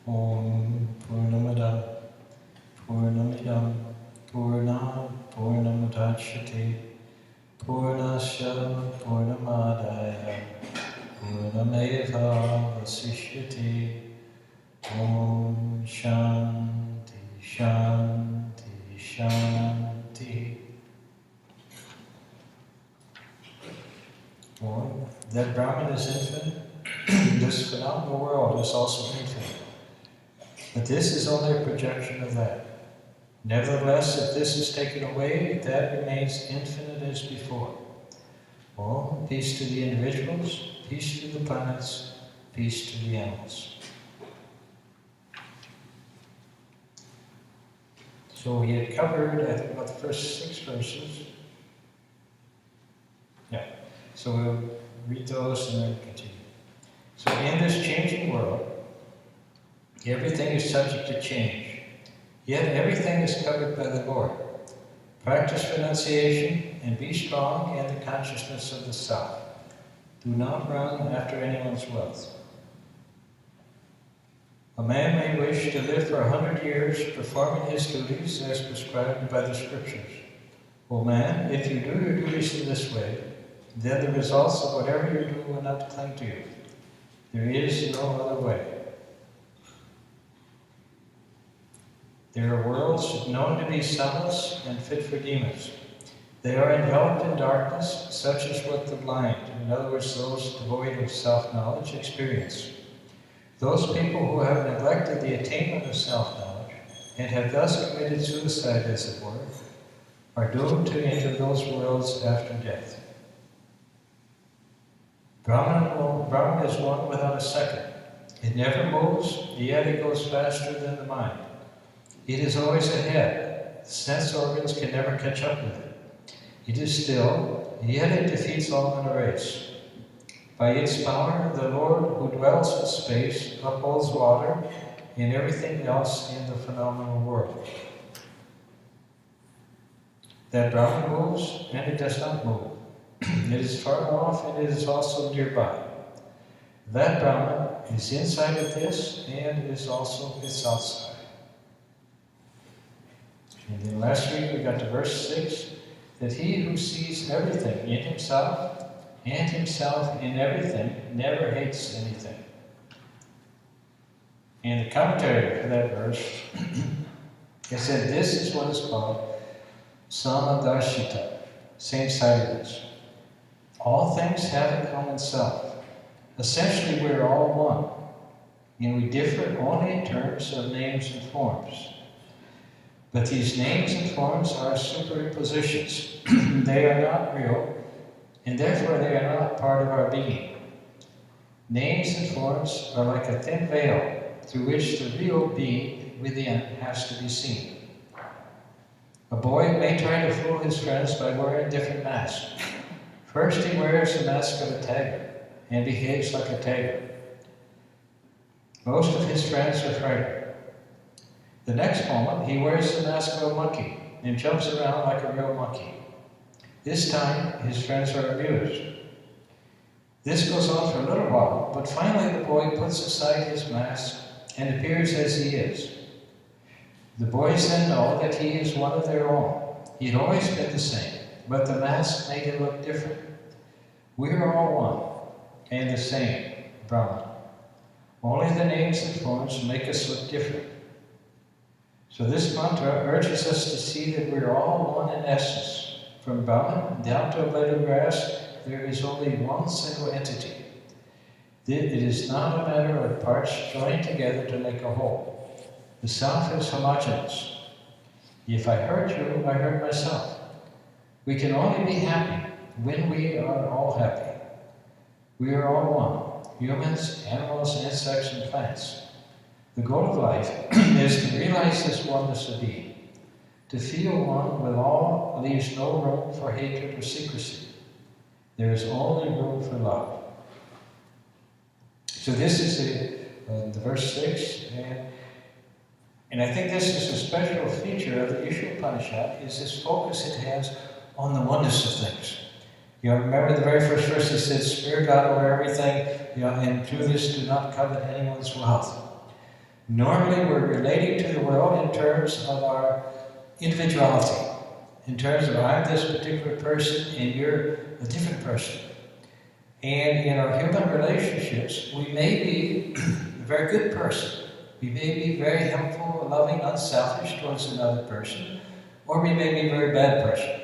Om Purnamada Purnamidam Purnam Purnamudachyate Purnasya Purnamadaya Purnameva Vasishyate. Om Shanti Shanti Shanti. Or that Brahman is infinite. This phenomenal world is also infinite. But this is only a projection of that. Nevertheless, if this is taken away, that remains infinite as before. Oh, peace to the individuals, peace to the planets, peace to the animals. So we had covered, I think, about the first 6 verses. Yeah. So we'll read those and then continue. So in this changing world, everything is subject to change. Yet everything is covered by the Lord. Practice renunciation and be strong in the consciousness of the self. Do not run after anyone's wealth. A man may wish to live for 100 years performing his duties as prescribed by the scriptures. O man, if you do your duties in this way, then the results of whatever you do will not cling to you. There is no other way. There are worlds known to be sunless and fit for demons. They are enveloped in darkness, such as what the blind, in other words, those devoid of self-knowledge, experience. Those people who have neglected the attainment of self-knowledge and have thus committed suicide, as it were, are doomed to enter those worlds after death. Brahman is one without a second. It never moves, yet it goes faster than the mind. It is always ahead. The sense organs can never catch up with it. It is still, yet it defeats all in a race. By its power, the Lord who dwells in space upholds water and everything else in the phenomenal world. That Brahman moves and it does not move. It is far off and it is also nearby. That Brahman is inside of this and is also its outside. And then last week we got to verse 6, that he who sees everything in himself and himself in everything never hates anything. And the commentary for that verse, it said this is what is called Samadarshita, same-sidedness. All things have a common self. Essentially, we're all one, and we differ only in terms of names and forms. But these names and forms are superimpositions. They are not real, and therefore they are not part of our being. Names and forms are like a thin veil through which the real being within has to be seen. A boy may try to fool his friends by wearing different masks. First he wears the mask of a tiger and behaves like a tiger. Most of his friends are frightened. The next moment he wears the mask of a monkey and jumps around like a real monkey. This time his friends are amused. This goes on for a little while, but finally the boy puts aside his mask and appears as he is. The boys then know that he is one of their own. He had always been the same, but the mask made him look different. We are all one and the same, Brahman. Only the names and forms make us look different. So this mantra urges us to see that we are all one in essence. From Brahman down to a blade of grass, there is only one single entity. It is not a matter of parts joined together to make a whole. The self is homogeneous. If I hurt you, I hurt myself. We can only be happy when we are all happy. We are all one, humans, animals, insects, and plants. The goal of life is to realize this oneness of being. To feel one with all leaves no room for hatred or secrecy. There is only room for love. So this is the verse 6, and I think this is a special feature of the Isha Upanishad, is this focus it has on the oneness of things. You know, remember the very first verse, it says, "Fear God over everything, and through this do not covet anyone's wealth." Normally we're relating to the world in terms of our individuality, in terms of I'm this particular person and you're a different person. And in our human relationships, we may be a very good person. We may be very helpful, loving, unselfish towards another person, or we may be a very bad person.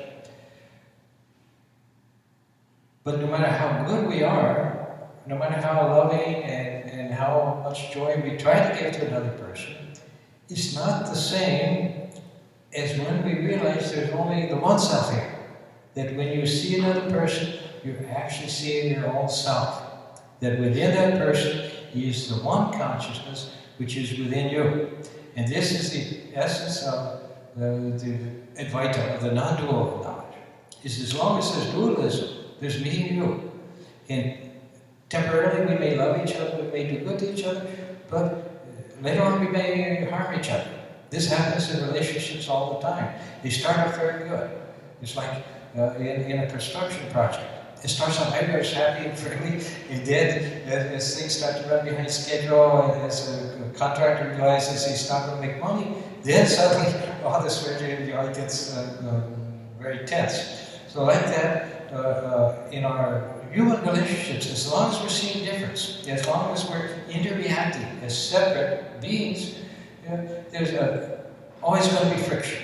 But no matter how good we are, no matter how loving and how much joy we try to give to another person, it's not the same as when we realize there's only the one self here. That when you see another person, you're actually seeing your own self. That within that person is the one consciousness which is within you. And this is the essence of the Advaita, of the non-dual knowledge. Is as long as there's dualism, there's me and you. And temporarily we may love each other, we may do good to each other, but later on we may harm each other. This happens in relationships all the time. They start off very good. It's like in a construction project. It starts off very happy and friendly, and then as things start to run behind schedule, and as a contractor realizes he's not going to make money, then suddenly all this friendly gets very tense. So like that, in our human relationships, as long as we're seeing difference, as long as we're interreacting as separate beings, there's always going to be friction.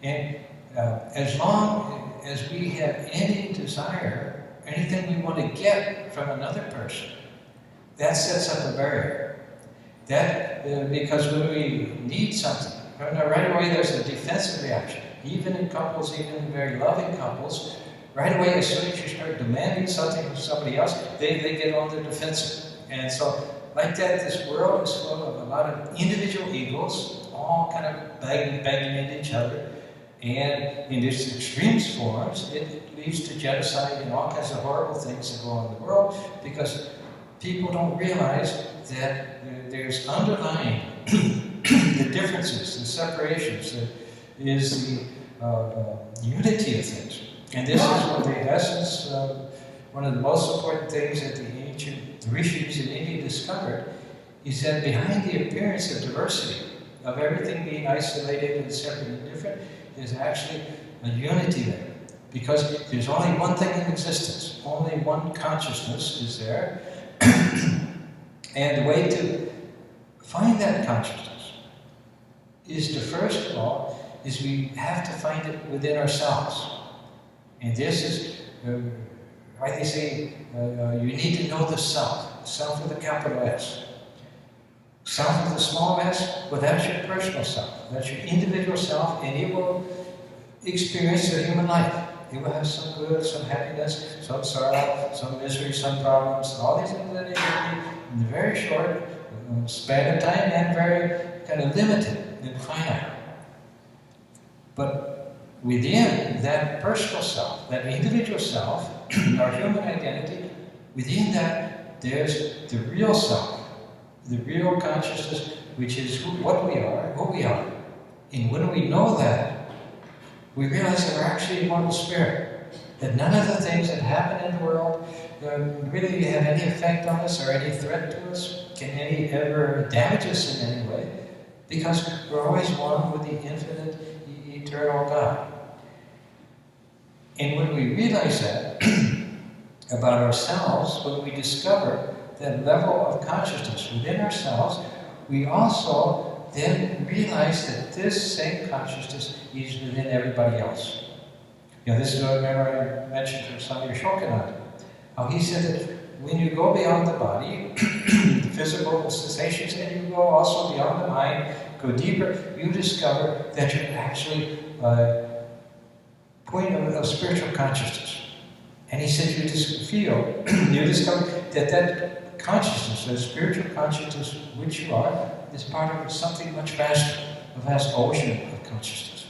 And as long as we have any desire, anything we want to get from another person, that sets up a barrier. That because when we need something, right away there's a defensive reaction. Even in couples, even in very loving couples, right away as soon as you start demanding something from somebody else, they get on the defensive. And so, like that, this world is full of a lot of individual egos, all kind of banging into each other. And in its extremes forms, it leads to genocide and all kinds of horrible things that go on in the world, because people don't realize that there's underlying the differences, the separations, that is the unity of things. And this is what the essence of one of the most important things that the ancient rishis in India discovered, is that behind the appearance of diversity, of everything being isolated and separate and different, there's actually a unity there. Because there's only one thing in existence, only one consciousness is there. And the way to find that consciousness is to, first of all, is we have to find it within ourselves. And this is, right, they say, you need to know the self. Self with a capital S. Self with a small s, well, that's your personal self. That's your individual self, and it will experience the human life. It will have some good, some happiness, some sorrow, some misery, some problems, all these things that it will be in a very short span of time and very kind of limited and finite. But within that personal self, that individual self, our human identity, within that there's the real self, the real consciousness, which is what we are, who we are. And when we know that, we realize that we're actually immortal spirit. That none of the things that happen in the world really have any effect on us or any threat to us, can ever damage us in any way, because we're always one with the infinite, eternal God. And when we realize that about ourselves, when we discover that level of consciousness within ourselves, we also then realize that this same consciousness is within everybody else. You know, this is what I mentioned from Swami Varadananda. How he said that when you go beyond the body, the physical sensations, and you go also beyond the mind, go deeper, you discover that you're actually a point of spiritual consciousness. And he said you just feel, you discover that consciousness, that spiritual consciousness which you are, is part of something much vaster, a vast ocean of consciousness.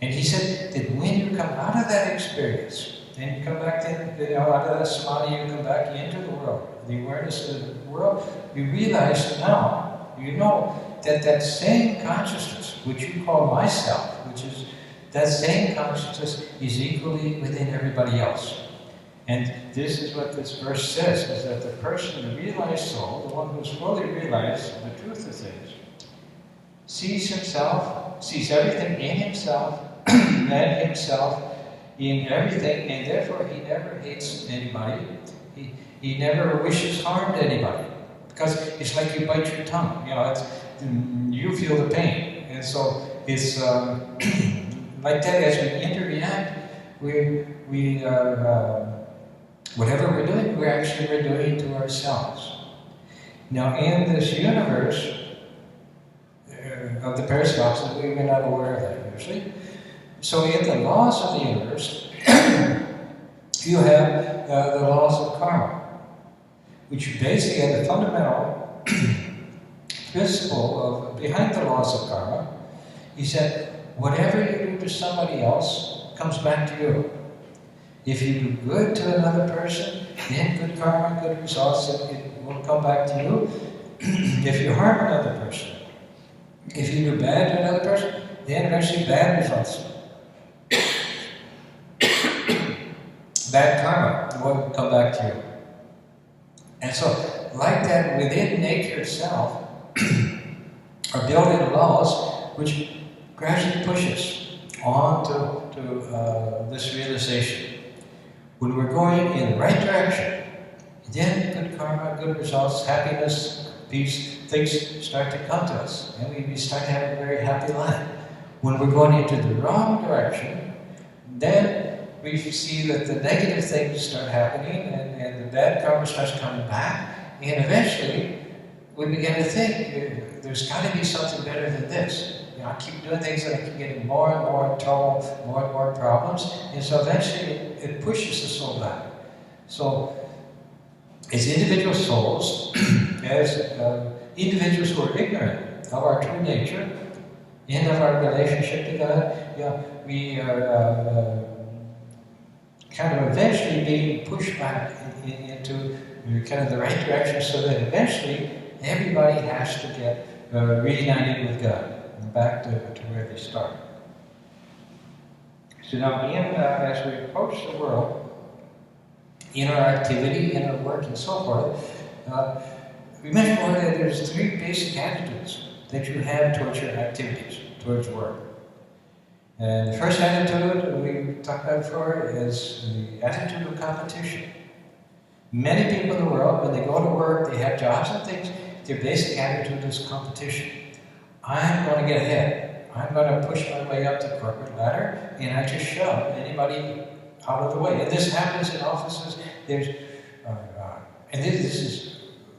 And he said that when you come out of that experience, and you come back out of that samadhi, you come back into the world, the awareness of the world, you realize now, you know, that that same consciousness, which you call myself, which is that same consciousness, is equally within everybody else. And this is what this verse says, is that the person, the realized soul, the one who's fully realized the truth of things, sees himself, sees everything in himself, and himself in everything, and therefore he never hates anybody. He never wishes harm to anybody. Because it's like you bite your tongue, you feel the pain. And so it's like that. As we interact, we whatever we're doing, we're doing to ourselves. Now, in this universe of the paradoxes, we're not aware of that usually. So, in the laws of the universe, you have the laws of karma, which basically are the fundamental principle of behind the laws of karma. He said, whatever you do to somebody else comes back to you. If you do good to another person, then good karma, good results, it will come back to you. If you harm another person, if you do bad to another person, then eventually bad results. Bad karma will come back to you. And so, like that, within nature itself, are built-in laws which gradually push us on to this realization. When we're going in the right direction, then good karma, good results, happiness, peace, things start to come to us, and we start to have a very happy life. When we're going into the wrong direction, then we see that the negative things start happening, and the bad karma starts coming back, and eventually we begin to think, there's got to be something better than this. I keep doing things and I keep getting more and more trouble, more and more problems, and so eventually it pushes the soul back. So, as individual souls, as individuals who are ignorant of our true nature and of our relationship to God, we are kind of eventually being pushed back into kind of the right direction, so that eventually everybody has to get reunited with God and back to where they start. So now, as we approach the world, in our activity, in our work, and so forth, we mentioned earlier that there's three basic attitudes that you have towards your activities, towards work. And the first attitude we talked about before is the attitude of competition. Many people in the world, when they go to work, they have jobs and things, their basic attitude is competition. I'm going to get ahead. I'm going to push my way up the corporate ladder, and I just shove anybody out of the way. And this happens in offices. And this is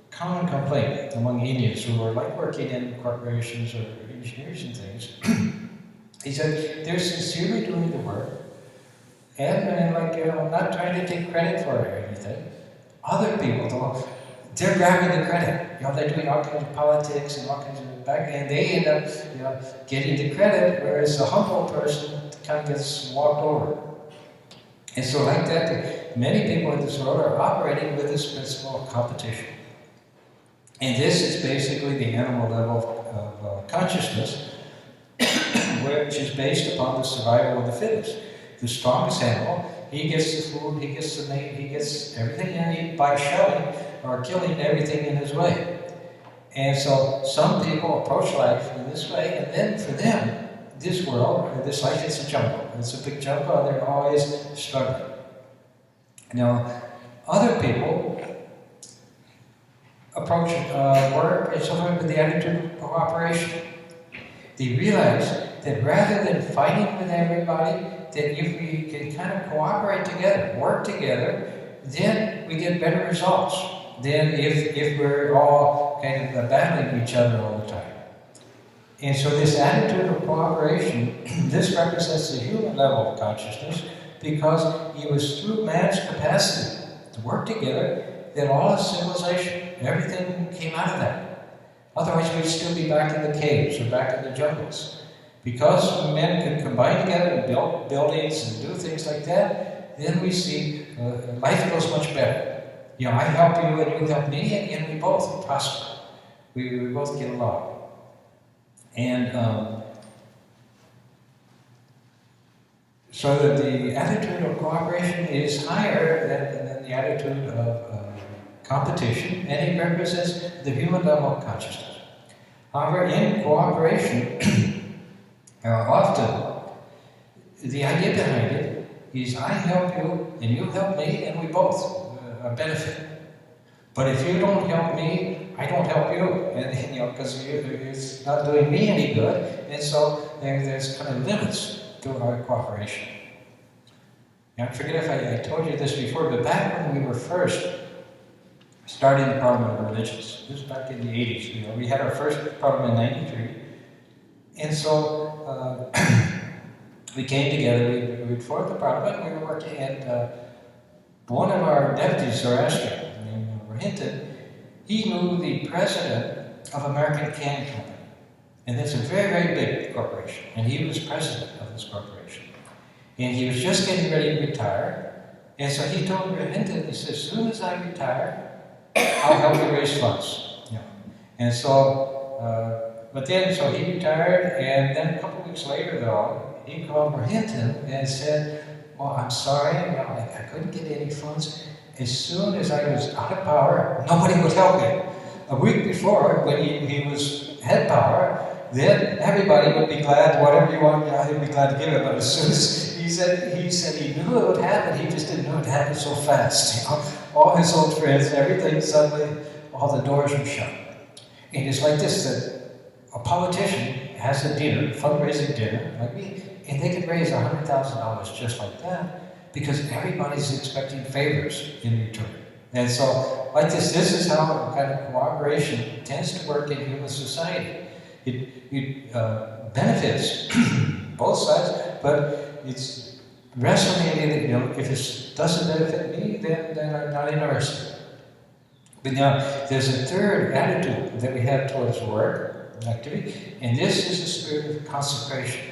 common complaint among Indians who are like working in corporations or engineers and things. He said they're sincerely doing the work, and not trying to take credit for it or anything. Other people, though, they're grabbing the credit. They're doing all kinds of politics and all kinds of back, and they end up, getting the credit, whereas the humble person kind of gets walked over. And so, like that, many people in this world are operating with this principle of competition. And this is basically the animal level of consciousness, which is based upon the survival of the fittest. The strongest animal, he gets the food, he gets the mate, he gets everything he needs by shoving or killing everything in his way. And so some people approach life in this way, and then for them, this world, this life, it's a jungle. It's a big jungle, and they're always struggling. Now, other people approach work and so forth with the attitude of cooperation. They realize that rather than fighting with everybody, that if we can kind of cooperate together, work together, then we get better results than if we're all kind of battling each other all the time. And so this attitude of cooperation, this represents the human level of consciousness, because it was through man's capacity to work together that all of civilization, everything came out of that. Otherwise we'd still be back in the caves or back in the jungles. Because men could combine together and build buildings and do things like that, then we see life goes much better. I help you and you help me, and we both prosper. We both get along. And So that the attitude of cooperation is higher than the attitude of competition, and it represents the human level of consciousness. However, in cooperation, often the idea behind it is I help you and you help me and we both benefit. But if you don't help me, I don't help you, and because it's not doing me any good, and so there's kind of limits to our cooperation. Now, I forget if I told you this before, but back when we were first starting the Parliament of Religions, this was back in the 80s, we had our first Parliament in 93, and so we came together, we formed the Parliament, we were working, and one of our deputies, Zoroastrian, named Hinton, he knew the president of American Can Company. And that's a very, very big corporation. And he was president of this corporation. And he was just getting ready to retire. And so he told Hinton, he said, as soon as I retire, I'll help you raise funds. And so, but then, so he retired, and then a couple of weeks later, though, he called Hinton and said, well, I'm sorry, I couldn't get any funds. As soon as I was out of power, nobody would help me. A week before, when he had power, then everybody would be glad, whatever you want, he'd be glad to give it. But as soon as he said he knew it would happen, he just didn't know it happened so fast. All his old friends, everything suddenly, all the doors were shut. And it's like this, that a politician has a dinner, fundraising dinner, like me, and they could raise $100,000 just like that, because everybody's expecting favors in return. And so, like this is how kind of cooperation tends to work in human society. It benefits both sides, but it's resonating that, if it doesn't benefit me, then I'm not interested. But now, there's a third attitude that we have towards work, activity, and this is the spirit of consecration.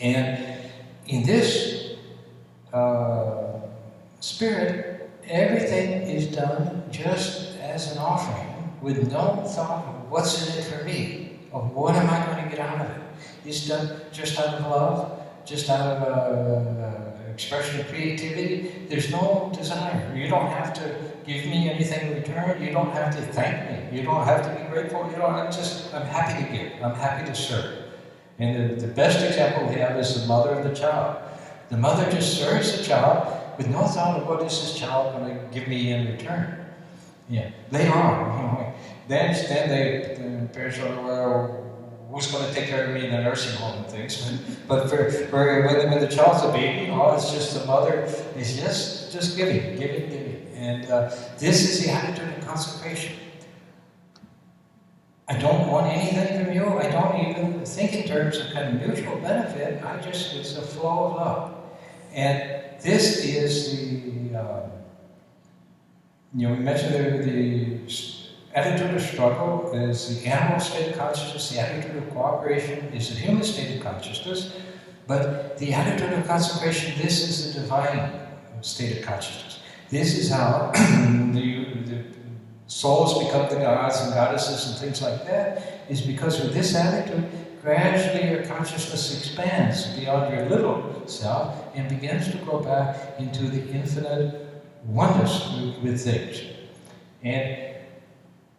And in this spirit, everything is done just as an offering, with no thought of what's in it for me, of what am I going to get out of it. It's done just out of love, just out of expression of creativity. There's no desire. You don't have to give me anything in return. You don't have to thank me. You don't have to be grateful. I'm happy to give. I'm happy to serve. And the best example we have is the mother of the child. The mother just serves the child with no thought of what is this child going to give me in return. Later on, then the parents are, well, who's going to take care of me in the nursing home and things. But when the child's a baby, it's just the mother is just giving. And this is the attitude of consecration. I don't want anything from you. I don't even think in terms of kind of mutual benefit. It's a flow of love. And this is we mentioned the attitude of struggle is the animal state of consciousness. The attitude of cooperation is the human state of consciousness. But the attitude of consecration, this is the divine state of consciousness. This is how the souls become the gods and goddesses and things like that, is because with this attitude, gradually your consciousness expands beyond your little self and begins to go back into the infinite oneness with things. And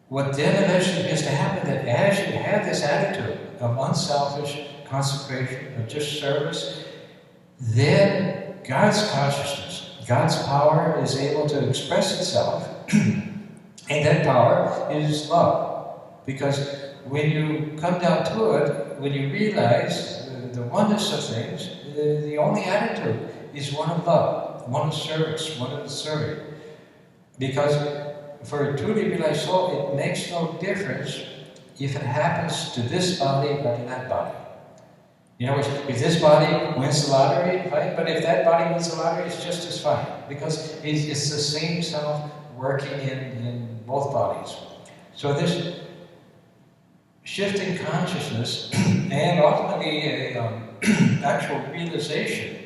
what then eventually begins to happen, that as you have this attitude of unselfish consecration, of just service, then God's consciousness, God's power is able to express itself, and that power is love. Because when you come down to it, when you realize the oneness of things, the only attitude is one of love, one of service, one of serving. Because for a truly realized soul, it makes no difference if it happens to this body or to that body. If this body wins the lottery, fine, but if that body wins the lottery, it's just as fine. Because it's the same self working in both bodies. So this shifting consciousness and ultimately a actual realization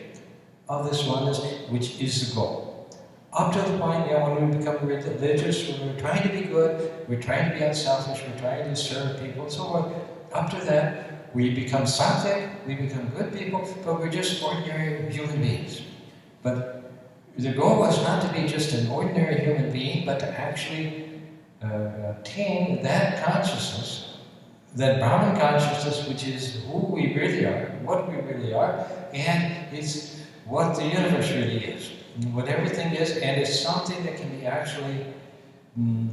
of this oneness, which is the goal. Up to the point, when we become religious, when we're trying to be good, we're trying to be unselfish, we're trying to serve people, and so on. Up to that, we become sattvic, we become good people, but we're just ordinary human beings. But the goal was not to be just an ordinary human being, but to actually attain that consciousness, that Brahman consciousness, which is who we really are, what we really are, and it's what the universe really is, what everything is, and it's something that can be actually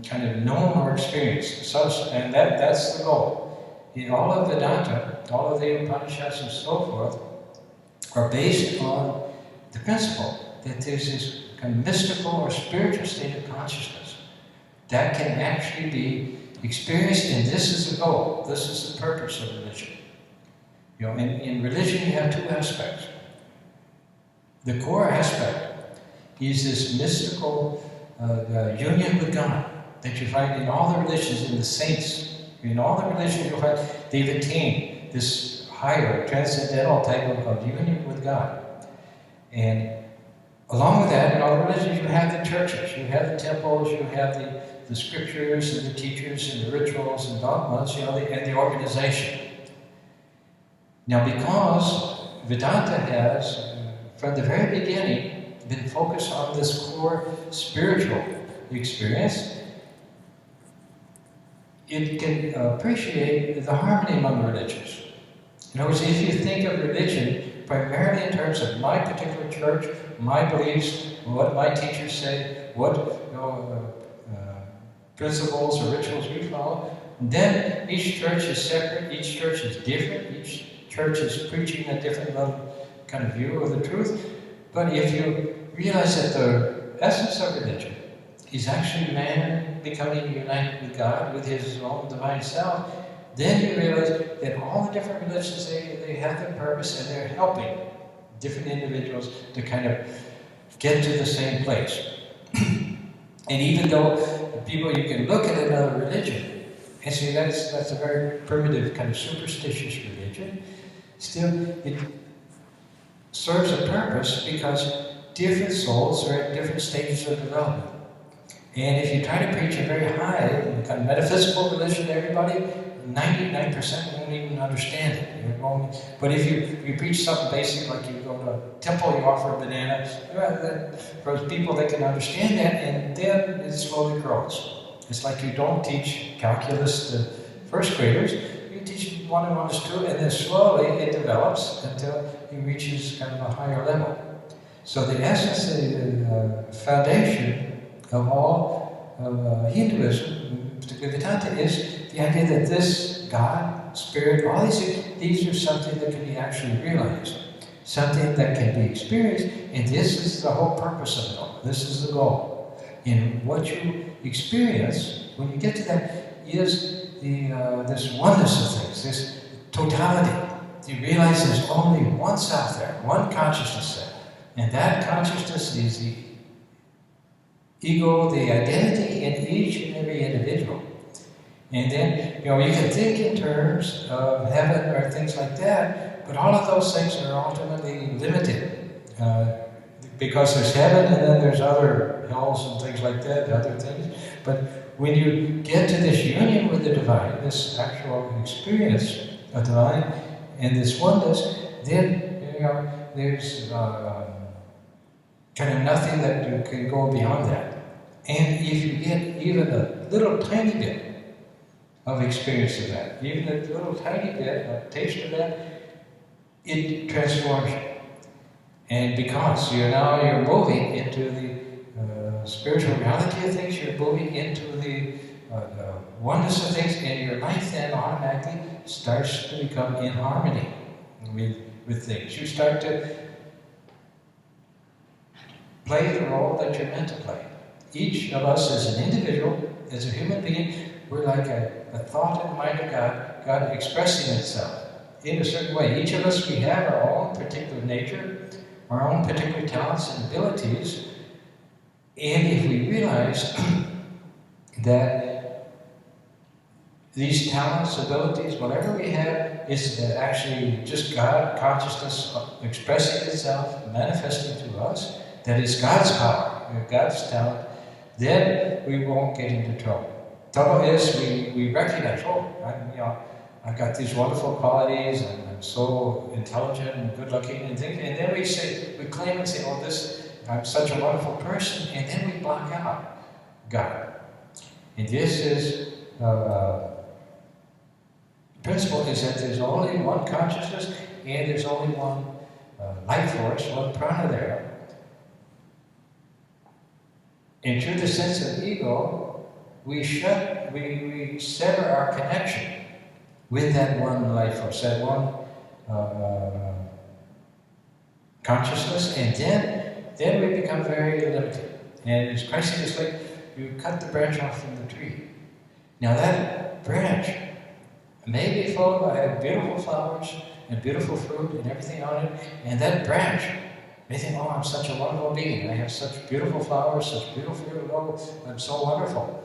kind of known or experienced. So, and that's the goal. In all of Vedanta, all of the Upanishads and so forth, are based on the principle that there's this kind of mystical or spiritual state of consciousness that can actually be experienced, and this is the goal, this is the purpose of religion. You know, in religion you have two aspects. The core aspect is this mystical union with God that you find in all the religions, in the saints. In all the religions you'll find they've attained this higher, transcendental type of union with God. And along with that, in all the religions you have the churches, you have the temples, you have the scriptures and the teachers and the rituals and dogmas, you know, and the organization. Now, because Vedanta has, from the very beginning, been focused on this core spiritual experience, it can appreciate the harmony among religions. In other words, if you think of religion primarily in terms of my particular church, my beliefs, what my teachers say, what principles or rituals we follow, then each church is separate, each church is different, each church is preaching a different level, kind of view of the truth. But if you realize that the essence of religion is actually man becoming united with God, with his own divine self, then you realize that all the different religions, they have their purpose and they're helping different individuals to kind of get to the same place. And even though people, you can look at another religion and say that's a very primitive kind of superstitious religion, still it serves a purpose because different souls are at different stages of development. And if you try to preach a very high kind of metaphysical religion to everybody, 99% won't even understand it. But if you preach something basic, like you go to a temple, you offer a banana, for people that can understand that, and then it slowly grows. It's like you don't teach calculus to first graders, you teach 1 and 1 is 2, and then slowly it develops until it reaches kind of a higher level. So the essence, the foundation of all of Hinduism, particularly Vedanta, is the idea that this God, Spirit, all these are something that can be actually realized, something that can be experienced, and this is the whole purpose of it all. This is the goal. And what you experience, when you get to that, is this oneness of things, this totality. You realize there's only one self there, one consciousness there, and that consciousness is the ego, the identity in each and every individual. And then, you can think in terms of heaven or things like that, but all of those things are ultimately limited. Because there's heaven and then there's other hells and things like that, other things. But when you get to this union with the divine, this actual experience of divine and this oneness, then, there's kind of nothing that you can go beyond that. And if you get even a little tiny bit of experience of that, even a little tiny bit, a taste of that, it transforms you. And because you're moving into the spiritual reality of things, you're moving into the oneness of things, and your life then automatically starts to become in harmony with things. You start to play the role that you're meant to play. Each of us as an individual, as a human being, we're like a thought and mind of God, God expressing itself in a certain way. Each of us, we have our own particular nature, our own particular talents and abilities, and if we realize that these talents, abilities, whatever we have, is actually just God, consciousness expressing itself, manifesting to us, that is God's power, God's talent, then we won't get into trouble. Trouble is we recognize, I've got these wonderful qualities, and I'm so intelligent and good looking and things. And then we claim and say, oh, I'm such a wonderful person, and then we block out God. And this is, the principle is that there's only one consciousness, and there's only one life force, one prana there. And through the sense of ego, we sever our connection with that one life force, that one consciousness, and then we become very limited. And as Christ said, it's like you cut the branch off from the tree. Now that branch may be full of beautiful flowers and beautiful fruit and everything on it, and that branch may think, oh, I'm such a wonderful being. I have such beautiful flowers, such beautiful fruit, oh, I'm so wonderful.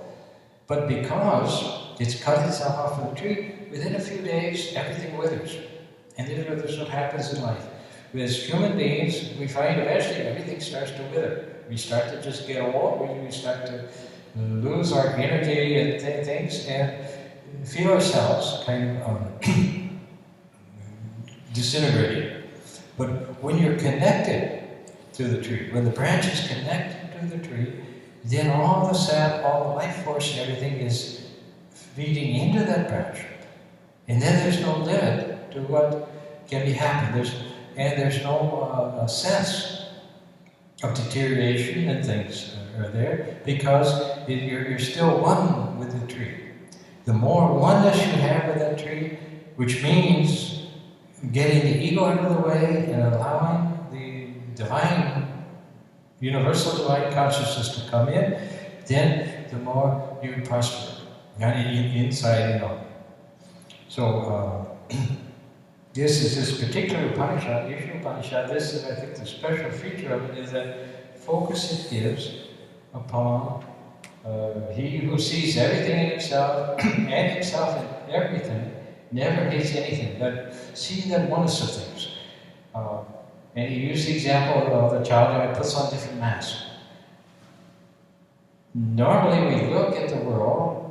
But because it's cut itself off from the tree, within a few days, everything withers. And this is what happens in life. As human beings, we find eventually everything starts to wither. We start to just get old, we start to lose our energy and things, and feel ourselves kind of disintegrating. But when you're connected to the tree, when the branch is connected to the tree, then all the sap, all the life force and everything is feeding into that branch. And then there's no limit to what can be happening. There's no sense of deterioration and things are there, because you're still one with the tree. The more oneness you have with that tree, which means getting the ego out of the way and allowing the divine, universal divine consciousness to come in, then the more you prosper, inside and out. So this particular Upanishad, Isha Upanishad, this is, I think, the special feature of it is that focus it gives upon he who sees everything in himself and himself in everything, never hates anything, but seeing that oneness of things. And he used the example of the child who puts on different masks. Normally we look at the world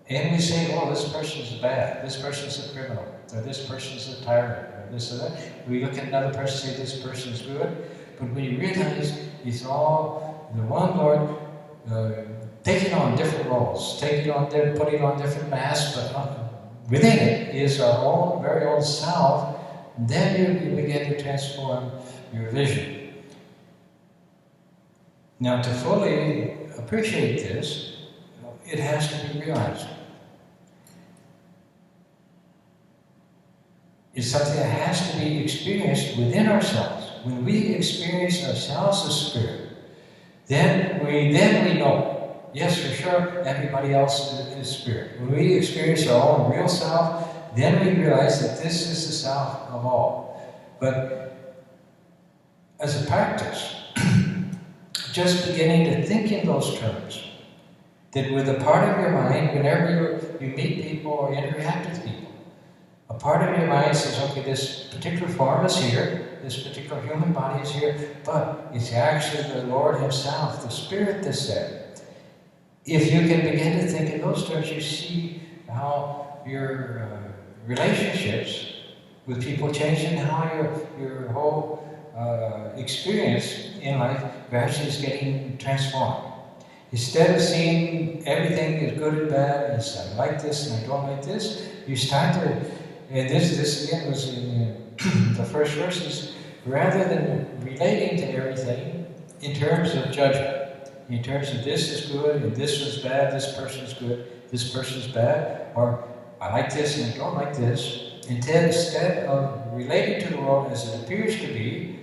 and we say, oh, this person's bad, this person's a criminal, or this person's a tyrant, or this or that. We look at another person and say, this person's good. But when you realize it's all the one Lord taking on different roles, putting on different masks, but within it is our own, very own self, then you begin to transform your vision. Now, to fully appreciate this, it has to be realized. It's something that has to be experienced within ourselves. When we experience ourselves as spirit, then we know. Yes, for sure, everybody else is spirit. When we experience our own real self, then we realize that this is the self of all. But as a practice, just beginning to think in those terms, that with a part of your mind, whenever you meet people or interact with people, a part of your mind says, okay, this particular form is here, this particular human body is here, but it's actually the Lord Himself, the Spirit that's there. If you can begin to think in those terms, you see how your relationships with people change, and how your whole experience in life gradually is getting transformed. Instead of seeing everything as good and bad, as I like this and I don't like this, you start to, and this again was in the first verses, rather than relating to everything in terms of judgment, in terms of this is good and this is bad, this person's good, this person's bad, or I like this and I don't like this, instead of relating to the world as it appears to be,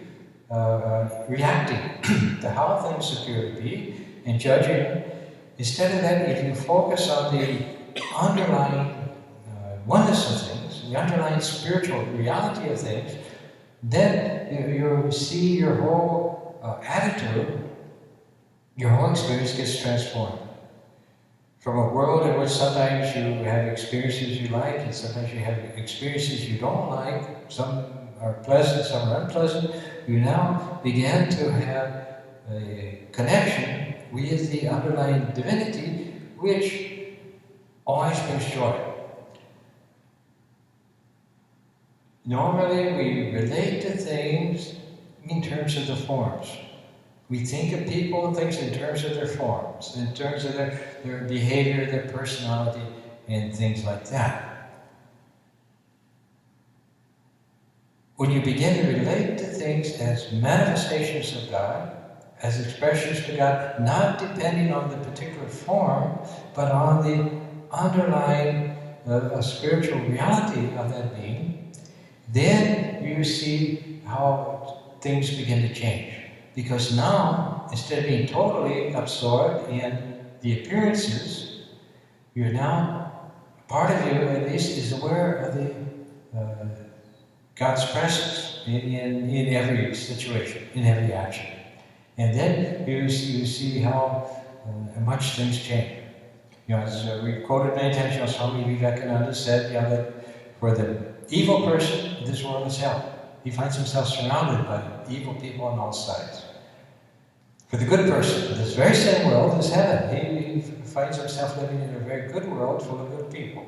reacting to how things appear to be, and judging, instead of that, if you focus on the underlying oneness of things, the underlying spiritual reality of things, then you see your whole attitude, your whole experience gets transformed. From a world in which sometimes you have experiences you like, and sometimes you have experiences you don't like, some are pleasant, some are unpleasant, you now begin to have a connection with the underlying divinity, which always brings joy. Normally we relate to things in terms of the forms. We think of people and things in terms of their forms, in terms of their behavior, their personality, and things like that. When you begin to relate to things as manifestations of God, as expressions to God, not depending on the particular form, but on the underlying spiritual reality of that being, then you see how things begin to change. Because now, instead of being totally absorbed in the appearances, you're now, part of you at least, is aware of the God's presence in every situation, in every action. And then you see how much things change. As we quoted many times, Swami Varadananda said, that for the evil person, this world is hell. He finds himself surrounded by evil people on all sides. For the good person, this very same world is heaven. He finds himself living in a very good world full of good people.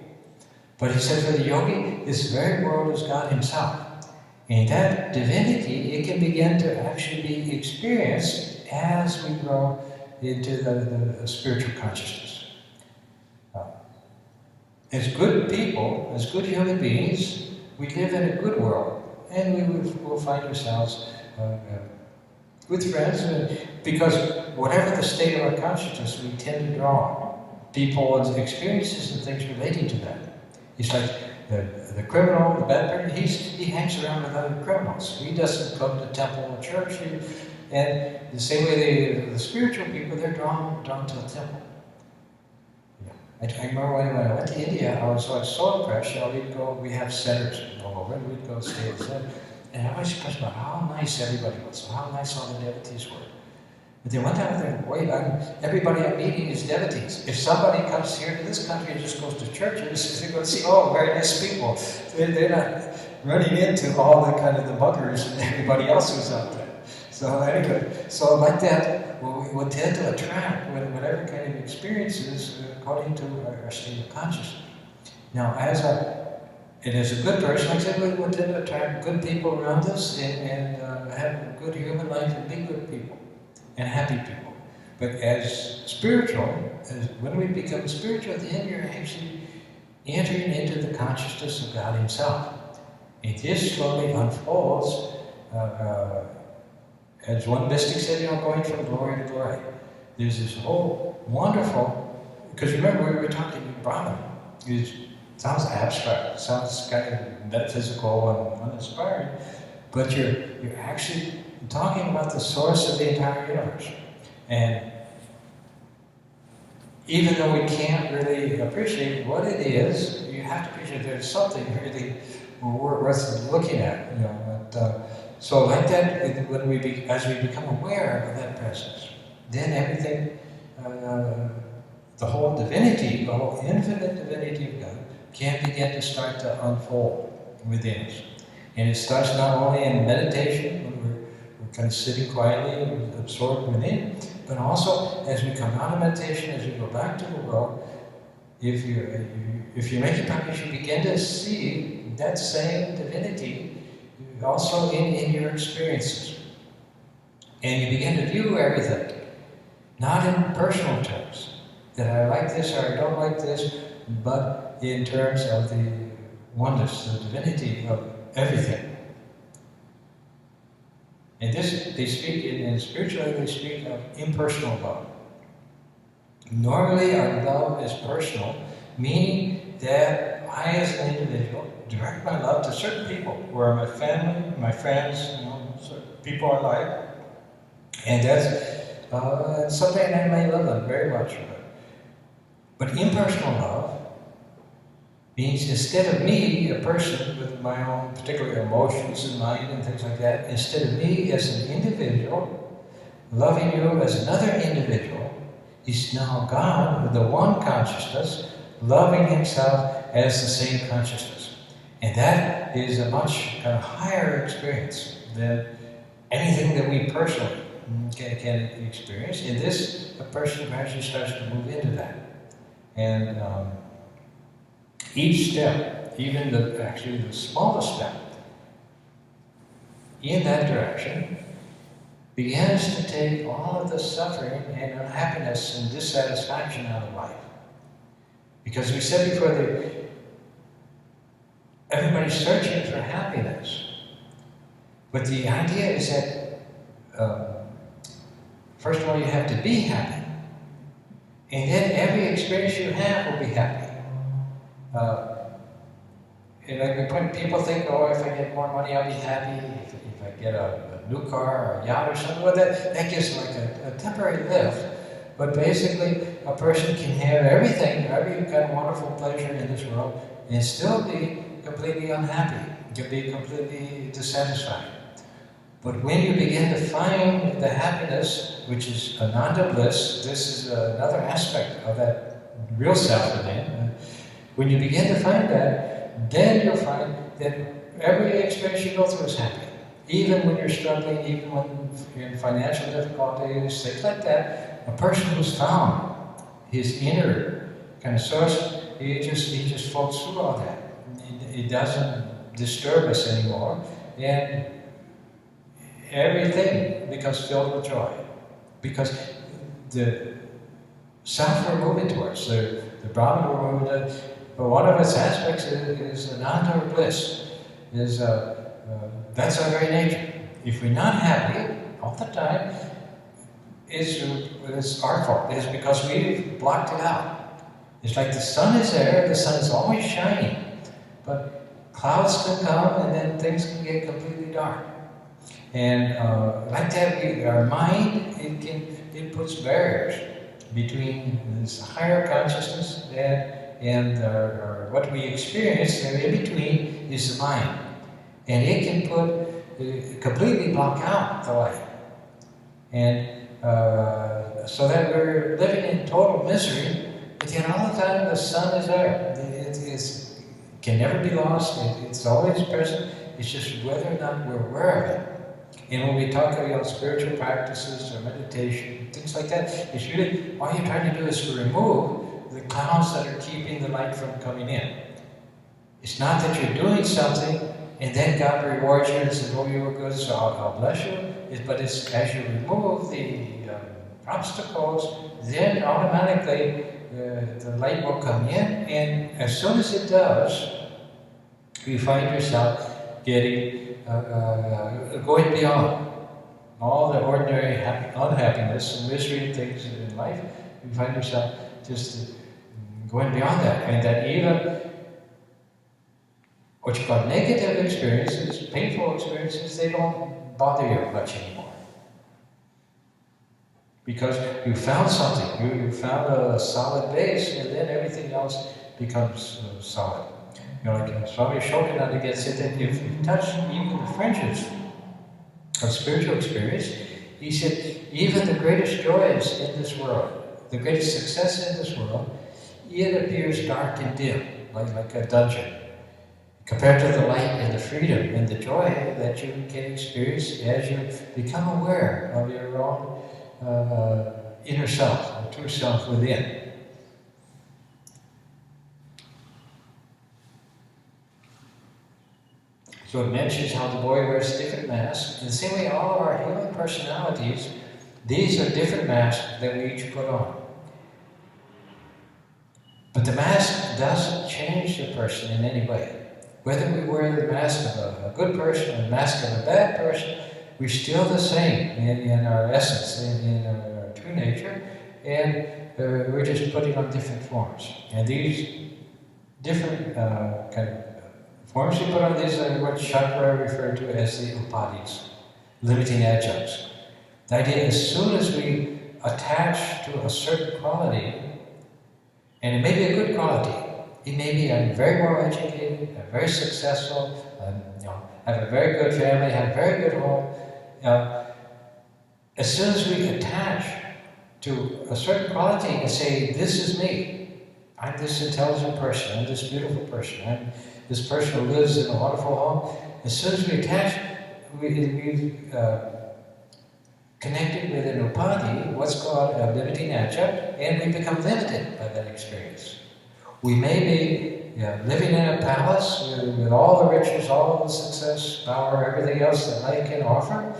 But he said for the yogi, this very world is God himself. And that divinity, it can begin to actually be experienced as we grow into the spiritual consciousness. As good people, as good human beings, we live in a good world. And we will find ourselves with friends, because whatever the state of our consciousness, we tend to draw people's experiences and things relating to that. It's like the criminal, the bad person, he hangs around with other criminals. He doesn't go to temple or church. And the same way the spiritual people, they're drawn to a temple. I remember when I went to India, I was so impressed. We'd go, we have centers all over, and we'd go stay at the center. And I was impressed about how nice everybody was, how nice all the devotees were. But then one time I think, wait, everybody I'm meeting is devotees. If somebody comes here to this country and just goes to churches, they're going to see, oh, very nice people. They're not running into all the kind of the buggers and everybody else who's out there. So anyway, so like that, we'll tend to attract whatever kind of experiences according to our state of consciousness. Now, as a good person, like I said, we'll tend to attract good people around us and have a good human life and be good people and happy people. But as spiritual, when we become spiritual, then you're actually entering into the consciousness of God himself. And this slowly unfolds, as one mystic said, going from glory to glory. There's this whole wonderful, because remember we were talking Brahman. It sounds abstract, it sounds kind of metaphysical and uninspiring, but you're actually talking about the source of the entire universe. And even though we can't really appreciate what it is, you have to appreciate there's something really worth looking at. So like that, as we become aware of that presence, then everything, the whole divinity, the whole infinite divinity of God, can begin to start to unfold within us. And it starts not only in meditation, when we're kind of sitting quietly and absorbed within, but also as we come out of meditation, as we go back to the world, if you make it practice, you begin to see that same divinity also in your experiences. And you begin to view everything, not in personal terms, that I like this or I don't like this, but in terms of the oneness, the divinity of everything. And this, they speak, in spirituality, they speak of impersonal love. Normally our love is personal, meaning that I as an individual direct my love to certain people, who are my family, my friends, certain people I like. And that's something I may love them very much. But impersonal love means instead of me, a person with my own particular emotions and mind and things like that, instead of me as an individual, loving you as another individual, is now God with the one consciousness, loving himself as the same consciousness. And that is a much kind of higher experience than anything that we personally can experience. In this, a person actually starts to move into that. And each step, even the smallest step, in that direction begins to take all of the suffering and unhappiness and dissatisfaction out of life. Because we said before that everybody's searching for happiness. But the idea is that, first of all, you have to be happy. And then every experience you have will be happy. When people think, oh, if I get more money, I'll be happy. If I get a new car or a yacht or something, well, that gives like a temporary lift. But basically, a person can have everything, every kind of wonderful pleasure in this world, and still be completely unhappy, can be completely dissatisfied. But when you begin to find the happiness, which is Ananda bliss, this is another aspect of that real self within. When you begin to find that, then you'll find that every experience you go through is happy. Even when you're struggling, even when you're in financial difficulties, things like that, a person who's found his inner kind of source, he just floats through all that. It doesn't disturb us anymore, and everything becomes filled with joy. Because the self we're moving towards, the Brahman we're moving to, but one of its aspects is Ananda or bliss. That's our very nature. If we're not happy all the time, it's our fault. It's because we've blocked it out. It's like the sun is there, the sun is always shining, but clouds can come and then things can get completely dark. And like that, our mind, it puts barriers between this higher consciousness and what we experience, and in between is the mind. And it can completely block out the light. And so that we're living in total misery, but yet all the time the sun is there. It can never be lost, it's always present, it's just whether or not we're aware of it. And when we talk about spiritual practices or meditation, things like that, it's really, all you're trying to do is to remove the clouds that are keeping the light from coming in. It's not that you're doing something and then God rewards you and says, oh, you were good, so I'll bless you. But it's as you remove the obstacles, then automatically the light will come in, and as soon as it does, you find yourself getting, going beyond all the ordinary unhappiness and misery and things in life. You find yourself just going beyond that, and that even what you call negative experiences, painful experiences, they don't bother you much anymore. Because you found something, you found a solid base, and then everything else becomes solid. You know, like Swami Varadananda gets it that if you touch even the fringes of spiritual experience, he said, even the greatest joys in this world, the greatest success in this world, it appears dark and dim, like a dungeon, compared to the light and the freedom and the joy that you can experience as you become aware of your own inner self, the true self within. So it mentions how the boy wears different masks. In the same way, all of our human personalities, these are different masks that we each put on. But the mask doesn't change the person in any way. Whether we wear the mask of a good person or the mask of a bad person, we're still the same in our essence, in our true nature, and we're just putting on different forms. And these different kind of forms we put on, these are what Chakra referred to as the upadhis, limiting adjuncts. The idea, as soon as we attach to a certain quality, and it may be a good quality, it may be I'm very well educated, I'm very successful, have a very good family, have a very good home. As soon as we attach to a certain quality and say, this is me, I'm this intelligent person, I'm this beautiful person, I'm this person who lives in a wonderful home, as soon as we attach, we've connected with an upadhi, what's called a limiting adjunct, and we become limited by that experience. We may be living in a palace with all the riches, all the success, power, everything else that life can offer,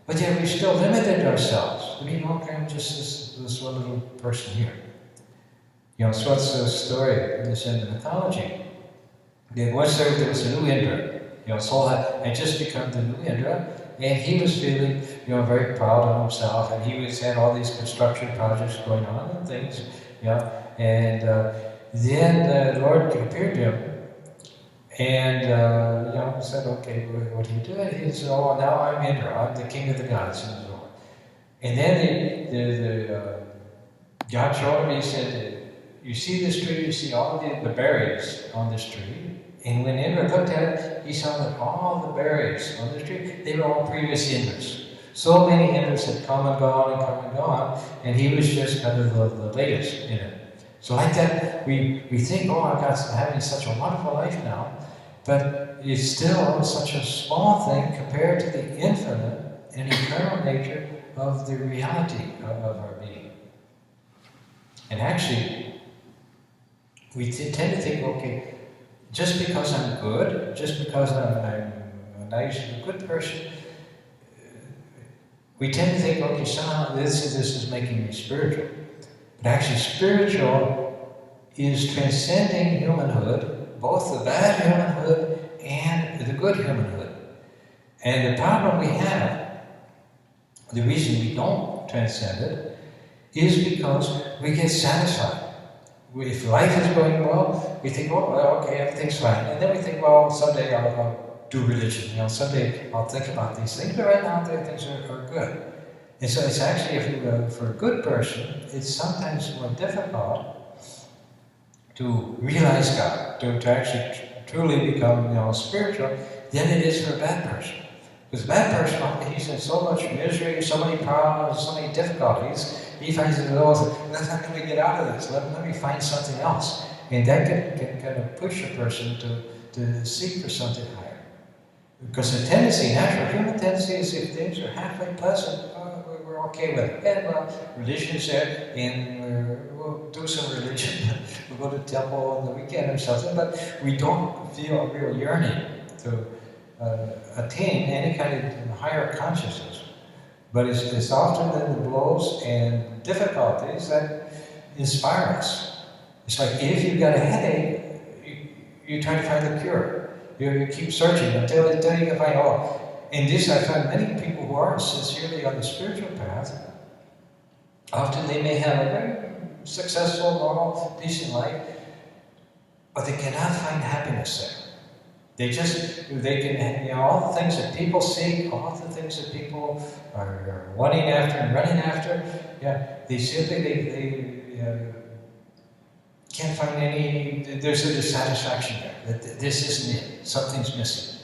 but yet we still limited ourselves. I mean, okay, I'm just this one little person here. So what's the story in this Indian mythology? There was a new Indra. Saul had just become the new Indra, and he was feeling, very proud of himself, and he had all these construction projects going on and things, and then the Lord appeared to him, and said, "Okay, what are you doing?" He said, "Oh, now I'm Indra. I'm the king of the gods." And then the God showed him. He said, "You see this tree? You see all the berries on this tree." And when Indra looked at it, he saw that all the berries on the tree, they were all previous Indras. So many Indras had come and gone, and he was just kind of the latest in it. So like that, we think, oh, I'm having such a wonderful life now, but it's still such a small thing compared to the infinite and eternal nature of the reality of our being. And actually, we tend to think, okay, just because I'm good, just because I'm a nice, good person, we tend to think, okay, somehow this is making me spiritual. But actually, spiritual is transcending humanhood, both the bad humanhood and the good humanhood. And the problem we have, the reason we don't transcend it, is because we get satisfied. If life is going well, we think, oh, well, okay, everything's fine. And then we think, well, someday I'll do religion. Someday I'll think about these things. But right now, things are good. And so it's actually, for a good person, it's sometimes more difficult to realize God, to actually truly become, spiritual, than it is for a bad person. Because a bad person, he's in so much misery, so many problems, so many difficulties. He finds it all, how can we get out of this? Let me find something else. And that can kind of push a person to seek for something higher. Because the tendency, natural human tendency, is if things are halfway pleasant, we're okay with it. And well, religion is there, and we'll do some religion. We'll go to temple on the weekend or something, but we don't feel a real yearning to attain any kind of higher consciousness. But it's often the blows and difficulties that inspire us. It's like if you've got a headache, you try to find the cure. You keep searching until you can find, and this I find many people who are sincerely on the spiritual path, often they may have a very successful, normal, decent life, but they cannot find happiness there. They can, all the things that people seek, all the things that people are wanting after and running after, they simply, can't find any, there's a dissatisfaction there, that this isn't it, something's missing.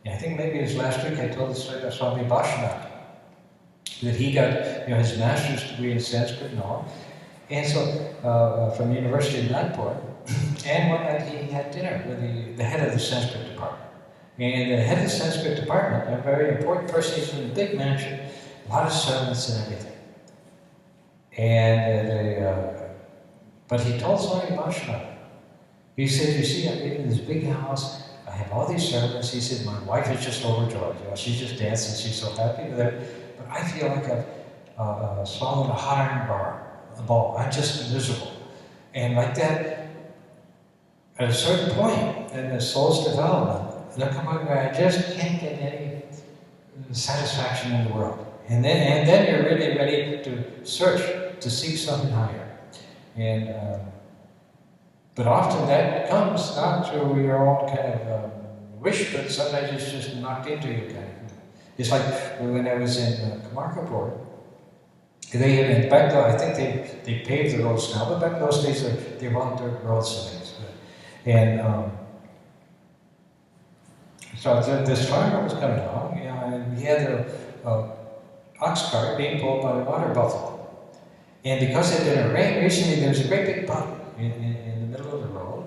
And I think maybe it was last week I told the story of Swami Varadananda, that he got, his master's degree in Sanskrit and all, and so, from the University of Nagpur, and one night he had dinner with the head of the Sanskrit department. And the head of the Sanskrit department, a very important person, he's in a big mansion, a lot of servants and everything. And but he told Swami Varadananda, he said, you see, I live in this big house, I have all these servants. He said, my wife is just overjoyed. She's just dancing, she's so happy with it. But I feel like I've swallowed a hot iron ball. I'm just miserable. And like that, at a certain point in the soul's development, there'll come a point where I just can't get any satisfaction in the world. And then you're really ready to search, to seek something higher. And but often that comes not through your own kind of wish, but sometimes it's just knocked into you kind of. It's like when I was in Kamarkapur, they had, back then, I think they paved the roads now, but back in those days they weren't dirt roads and things. And so this farmer was coming along, and he had a ox cart being pulled by a water buffalo. And because it had been a rain recently, there was a great big puddle in the middle of the road.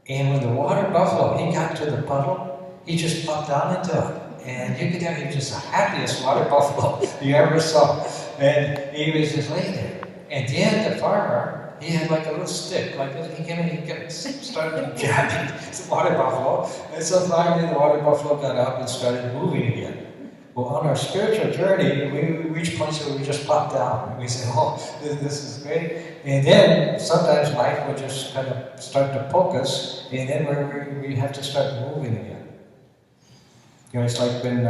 And when the water buffalo, he got to the puddle, he just plumped down into it. And you could tell he was just the happiest water buffalo you ever saw. And he was just laying there. And then the farmer, he had like a little stick, like this. He kept started jabbing the water buffalo, and so finally the water buffalo got up and started moving again. Well, on our spiritual journey, we reach points where we just pop down, and we say, oh, this is great. And then sometimes life will just kind of start to poke us, and then we have to start moving again. You know, it's like when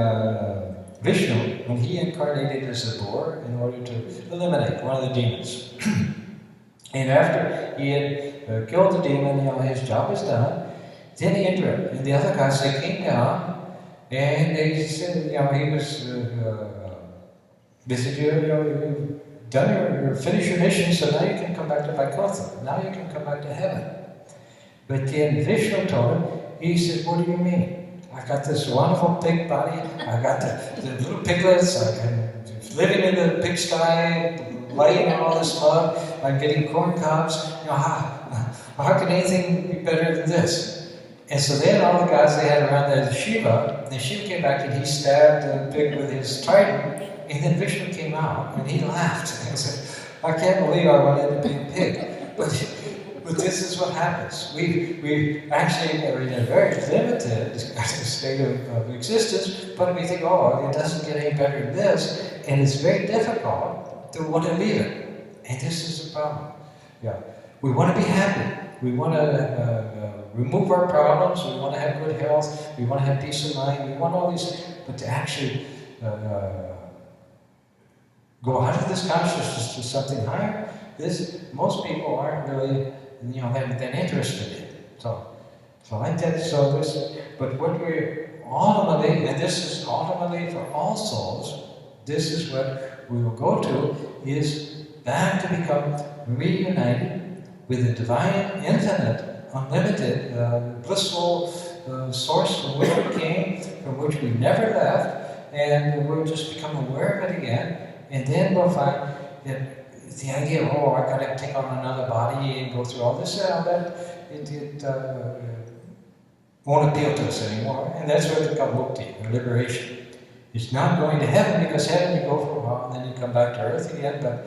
Vishnu, when he incarnated as a boar in order to eliminate one of the demons. And after he had killed the demon, you know, his job was done, then Indra and the other guys, they came down, and they said, you know, they said, you've done you finished your mission, so now you can come back to Vaikuntha. Now you can come back to heaven. But then Vishnu told him, he said, what do you mean? I got this wonderful big body, I got the little piglets, I'm living in the pigsty, laying in all this mud, I'm getting corn cobs, you know, how can anything be better than this? And so then all the guys they had around there, Shiva, and Shiva came back and he stabbed the pig with his trident, and then Vishnu came out and he laughed and said, I can't believe I wanted to be a pig. But this is what happens. We actually are in a very limited state of existence, but we think, oh, it doesn't get any better than this, and it's very difficult to want to leave it. And this is the problem. Yeah, we want to be happy. We want to remove our problems. We want to have good health. We want to have peace of mind. We want all these, but to actually go out of this consciousness to something higher, most people aren't really, you know, that interested in. So like that. But what we're ultimately, and this is ultimately for all souls, this is what we will go to, is back to become reunited with the divine, infinite, unlimited, blissful source from which we came, from which we never left, and we'll just become aware of it again, and then we'll find that the idea of, oh, I've got to take on another body and go through all this, it won't appeal to us anymore, and that's where it becomes mukti, or liberation. It's not going to heaven, because heaven you go for a while, and then you come back to earth again, but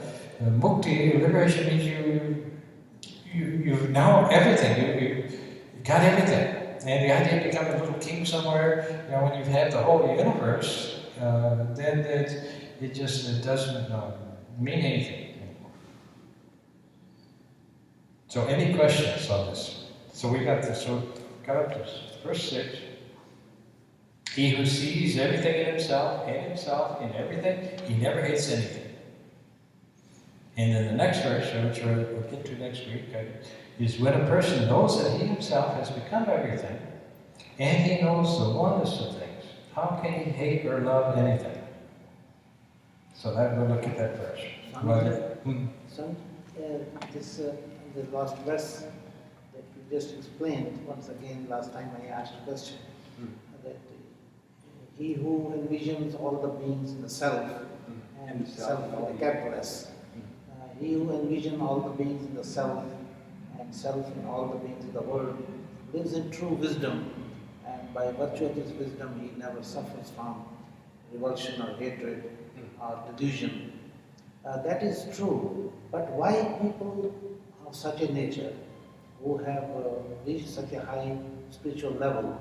mukti, liberation, means you've now everything, you've got everything. And the idea of becoming a little king somewhere, you know, when you've had the whole universe, then it doesn't mean anything anymore. So any questions on this? So we got this, so got up to verse 6. He who sees everything in himself, in everything, he never hates anything. And then the next verse, which we'll get to next week, is when a person knows that he himself has become everything, and he knows the oneness of things, how can he hate or love anything? So we'll look at that verse. The last verse that you just explained, once again, last time I asked a question, that he who envisions all the beings in the self, and self with a capital S, he who envisions all the beings in the self, and self in all the beings in the world, lives in true wisdom, and by virtue of his wisdom he never suffers from revulsion or hatred or delusion. That is true, but why people of such a nature, who have reached such a high spiritual level,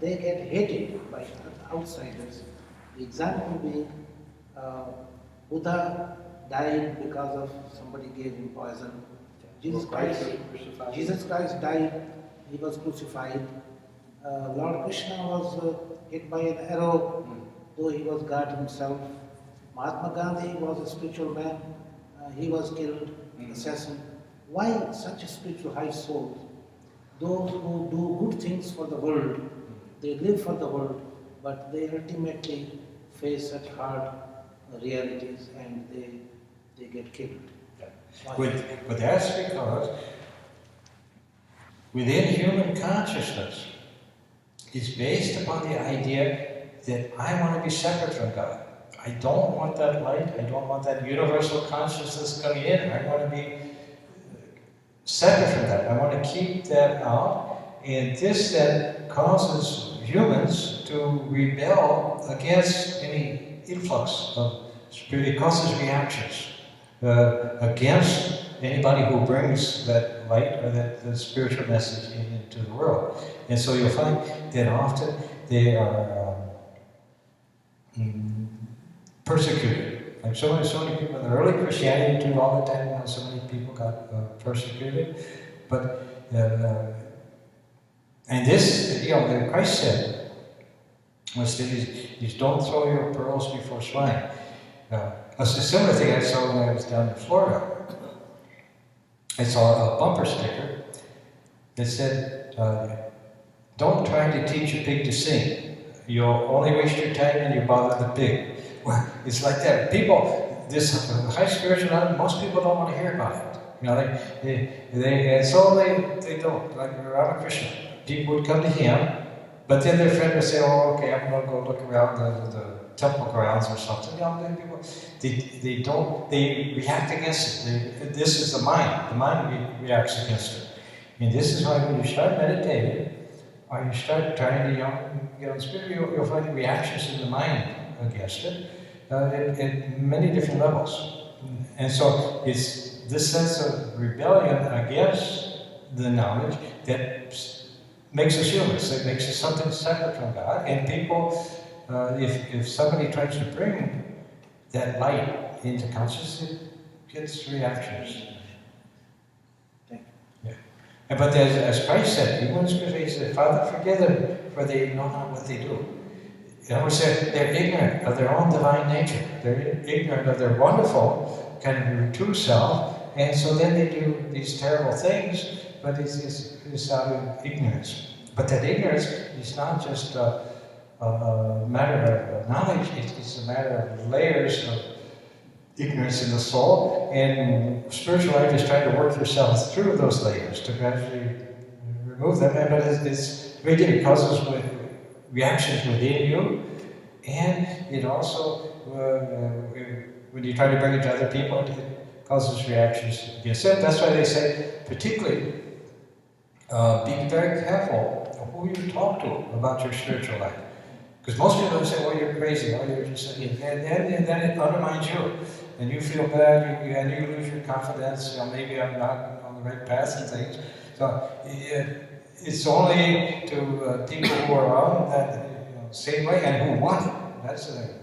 they get hated by outsiders? The example being, Buddha died because of somebody gave him poison. Jesus Christ died, he was crucified. Lord Krishna was hit by an arrow, though he was God himself. Mahatma Gandhi was a spiritual man, he was killed, assassin. Why such a spiritual high souls? Those who do good things for the world, they live for the world, but they ultimately face such hard realities and they get killed. But that's because within human consciousness is based upon the idea that I want to be separate from God. I don't want that light, I don't want that universal consciousness coming in, I want to be separate from that. I want to keep that out, and this then causes humans to rebel against any influx of spirit. It causes reactions against anybody who brings that light or that the spiritual message into the world. And so you'll find that often they are persecuted. Like so many people in the early Christianity too, all the time, so many people got persecuted. But and this, Christ said, is don't throw your pearls before swine. A similar thing I saw when I was down in Florida. I saw a bumper sticker that said, don't try to teach a pig to sing. You'll only waste your time and you bother the pig. Well, it's like that. People, this high spiritual knowledge, most people don't want to hear about it. And so they don't. Like Ramakrishna, people would come to him, but then their friend would say, oh, okay, I'm going to go look around the temple grounds or something. They react against it. This is the mind. The mind reacts against it. And this is why when you start meditating, or you start trying to get on spirit, you'll find reactions in the mind against it at many different levels. And so it's this sense of rebellion against the knowledge that makes us humans. It makes us something separate from God. And people, if somebody tries to bring that light into consciousness, it gets reactions. Yeah. But as Christ said, even in Scripture, he said, Father, forgive them, for they know not what they do. In other words, they're ignorant of their own divine nature. They're ignorant of their wonderful kind of true self, and so then they do these terrible things, but it's out of ignorance. But that ignorance is not just a matter of knowledge, it's a matter of layers of ignorance in the soul, and spiritual life is trying to work yourself through those layers to gradually remove them. But it's very difficult. It causes reactions within you, and it also, when you try to bring it to other people, it causes reactions against them. That's why they say, particularly, be very careful who you talk to about your spiritual life. Because most people say, oh, you're crazy, oh, you're just, and then it undermines you. And you feel bad, and you lose your confidence, maybe I'm not on the right path and things. So it's only to people who are on that same way and who want it. That's the thing.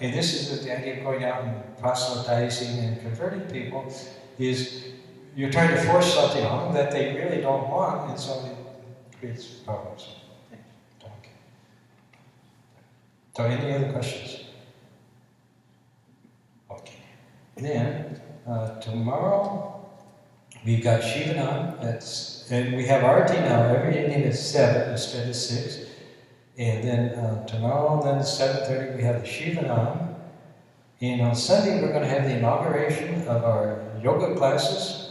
And this is the idea of going out and proselytizing and converting people, is you're trying to force something on them that they really don't want, and so it creates problems. Okay. So any other questions? Okay. Then, tomorrow, we've got Shivanam, and we have Arti now, every evening at 7 instead of 6. And then tomorrow, then 7:30, we have the Shivanam. And on Sunday, we're going to have the inauguration of our yoga classes.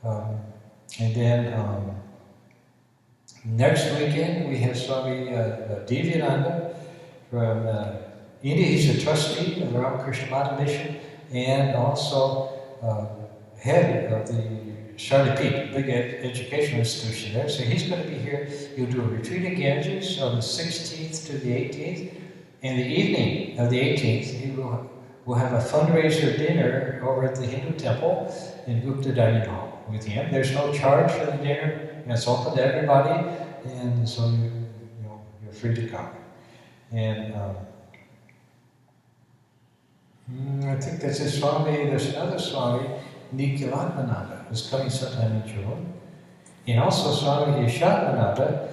And then next weekend, we have Swami Vivekananda from India. He's a trustee of the Ramakrishna Mata Mission and also head of the Shardipit, big educational institution there. So he's going to be here. He'll do a retreat at Ganges on the 16th to the 18th. And the evening of the 18th, we'll have a fundraiser dinner over at the Hindu temple in Gupta Dining Hall with him. There's no charge for the dinner. It's open to everybody, and so you're free to come. And I think that's a Swami. There's another Swami, Vivekananda, who's coming sometime in June. And also Swami Isha Upanishad.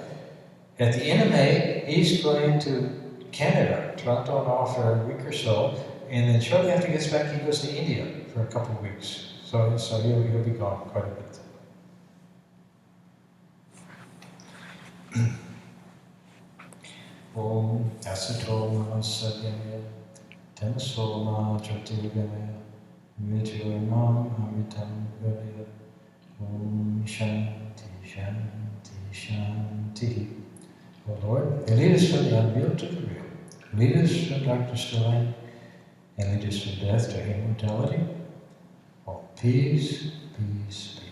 At the end of May, he's going to Canada, Toronto, now for a week or so. And then shortly after he gets back, he goes to India for a couple of weeks. So he'll be gone quite a bit. Om Asatoma Satyamaya Tamasoma Jyotirgamaya Mrityurmam Amritam Gavaya Om Shanti Shanti Shanti. Oh Lord, lead us from the unreal to the real. Lead us from darkness to light, and lead us from death to immortality. Oh, peace, peace, peace.